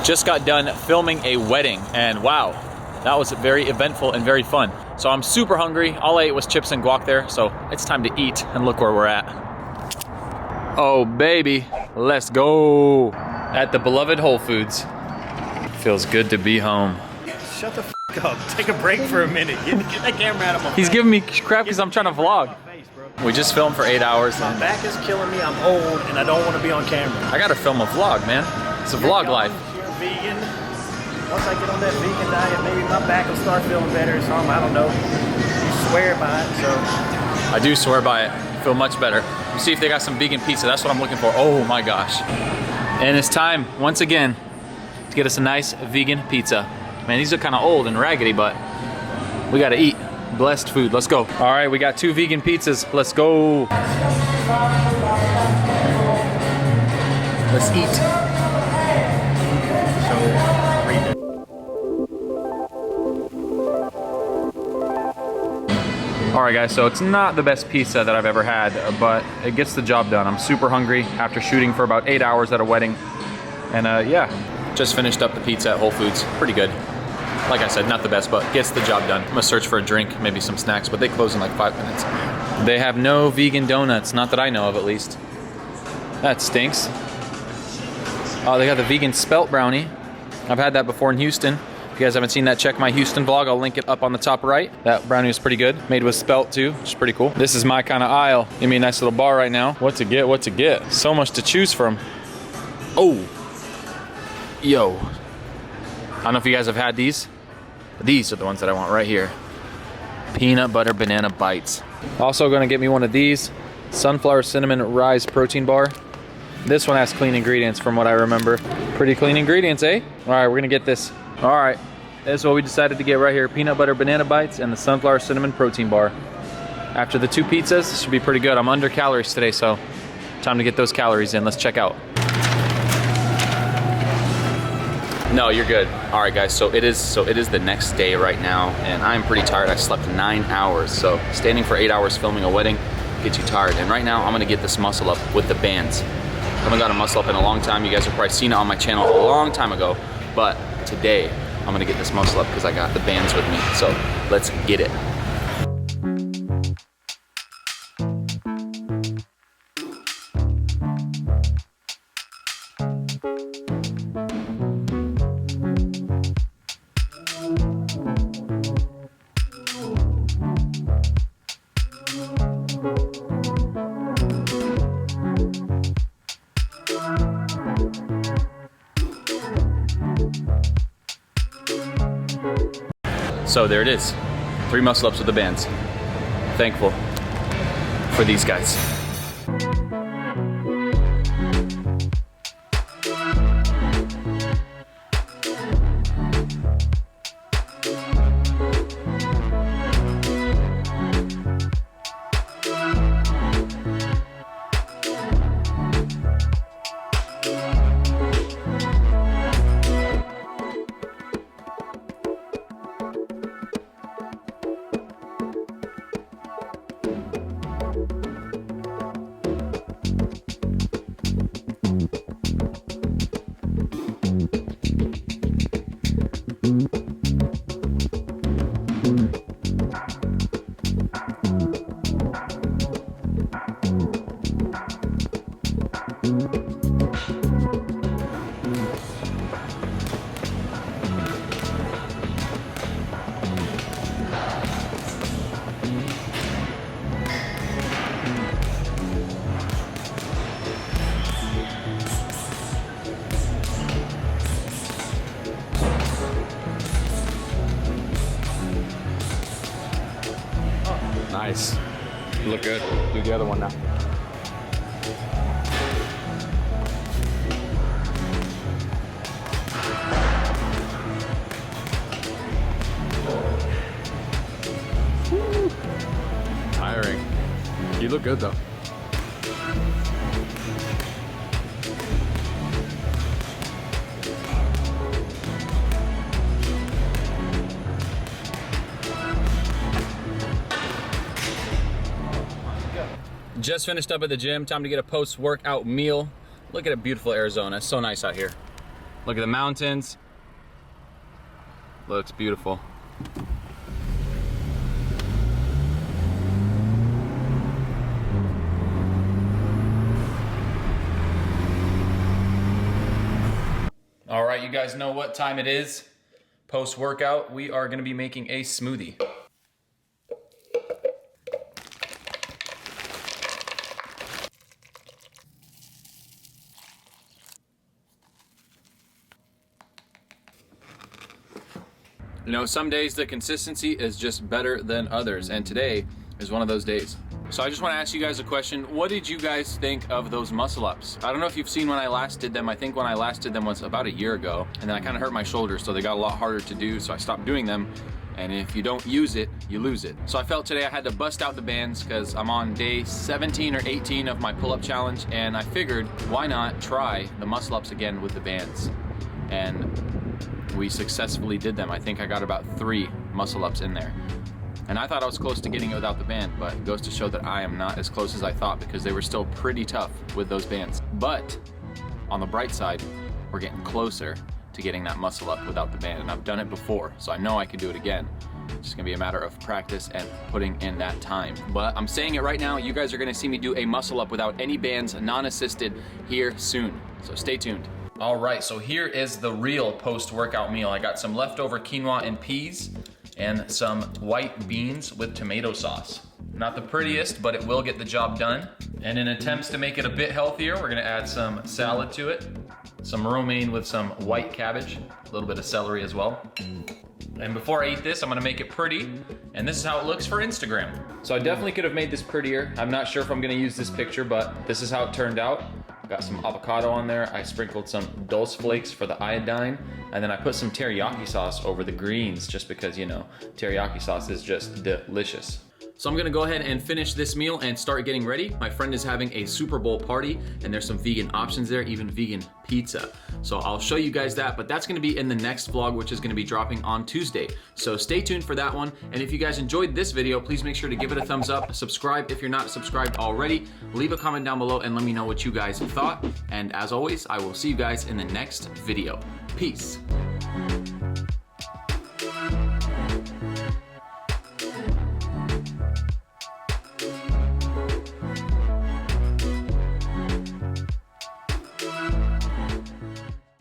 Just got done filming a wedding, and wow, that was very eventful and very fun. So I'm super hungry. All I ate was chips and guac there, so it's time to eat, and look where we're at. Oh baby, let's go. At the beloved Whole Foods. Feels good to be home. Shut the f up. Take a break for a minute. Get that camera out of my face. He's giving me crap because I'm trying to vlog. We just filmed for 8 hours. My back is killing me. I'm old and I don't want to be on camera. I gotta film a vlog, man. It's a vlog life. You're vegan. Once I get on that vegan diet, maybe my back will start feeling better or something. I don't know. You swear by it, so. I do swear by it. Feel much better. Let's see if they got some vegan pizza. That's what I'm looking for. Oh my gosh. And it's time, once again, to get us a nice vegan pizza. Man, these are kind of old and raggedy, but we gotta eat. Blessed food. Let's go. All right, we got 2 vegan pizzas. Let's go. Let's eat. So, read it. All right, guys, so it's not the best pizza that I've ever had, but it gets the job done. I'm super hungry after shooting for about 8 hours at a wedding. And yeah, just finished up the pizza at Whole Foods. Pretty good. Like I said, not the best, but gets the job done. I'm gonna search for a drink, maybe some snacks, but they close in like 5 minutes. They have no vegan donuts, not that I know of at least. That stinks. Oh, they got the vegan spelt brownie. I've had that before in Houston. If you guys haven't seen that, check my Houston vlog. I'll link it up on the top right. That brownie was pretty good. Made with spelt too, which is pretty cool. This is my kind of aisle. Give me a nice little bar right now. What to get, what to get. So much to choose from. Oh, yo. I don't know if you guys have had these. These are the ones that I want right here. Peanut butter banana bites. Also gonna get me one of these. Sunflower cinnamon rise protein bar. This one has clean ingredients from what I remember. Pretty clean ingredients, eh? All right, we're gonna get this. All right, this is what we decided to get right here. Peanut butter banana bites and the sunflower cinnamon protein bar. After the 2 pizzas, this should be pretty good. I'm under calories today, so time to get those calories in. Let's check out. No, you're good. All right, guys, so it is the next day right now, and I'm pretty tired. I slept 9 hours, so standing for 8 hours filming a wedding gets you tired. And right now, I'm gonna get this muscle up with the bands. I haven't got a muscle up in a long time. You guys have probably seen it on my channel a long time ago, but today, I'm gonna get this muscle up because I got the bands with me. So let's get it. So there it is, 3 muscle ups with the bands. Thankful for these guys. Nice. You look good. Do the other one now. Woo. Tiring. You look good though. Just finished up at the gym. Time to get a post-workout meal. Look at a beautiful Arizona. It's so nice out here. Look at the mountains. Looks beautiful. All right, you guys know what time it is. Post-workout, we are gonna be making a smoothie. You know, some days the consistency is just better than others, and today is one of those days. So I just want to ask you guys a question. What did you guys think of those muscle ups? I don't know if you've seen when I last did them. I think when I last did them was about a year ago, and then I kind of hurt my shoulder, so they got a lot harder to do, so I stopped doing them. And if you don't use it, you lose it. So I felt today I had to bust out the bands because I'm on day 17 or 18 of my pull-up challenge, and I figured, why not try the muscle ups again with the bands? And we successfully did them. I think I got about 3 muscle ups in there. And I thought I was close to getting it without the band, but it goes to show that I am not as close as I thought because they were still pretty tough with those bands. But on the bright side, we're getting closer to getting that muscle up without the band. And I've done it before, so I know I can do it again. It's just gonna be a matter of practice and putting in that time. But I'm saying it right now, you guys are gonna see me do a muscle up without any bands, non-assisted, here soon. So stay tuned. All right, so here is the real post-workout meal. I got some leftover quinoa and peas and some white beans with tomato sauce. Not the prettiest, but it will get the job done. And in attempts to make it a bit healthier, we're gonna add some salad to it, some romaine with some white cabbage, a little bit of celery as well. And before I eat this, I'm gonna make it pretty, and this is how it looks for Instagram. So I definitely could have made this prettier. I'm not sure if I'm gonna use this picture, but this is how it turned out. Got some avocado on there. I sprinkled some dulse flakes for the iodine, and then I put some teriyaki sauce over the greens just because, you know, teriyaki sauce is just delicious. So I'm gonna go ahead and finish this meal and start getting ready. My friend is having a Super Bowl party, and there's some vegan options there, even vegan pizza. So I'll show you guys that, but that's gonna be in the next vlog, which is gonna be dropping on Tuesday. So stay tuned for that one. And if you guys enjoyed this video, please make sure to give it a thumbs up, subscribe if you're not subscribed already, leave a comment down below and let me know what you guys thought. And as always, I will see you guys in the next video. Peace.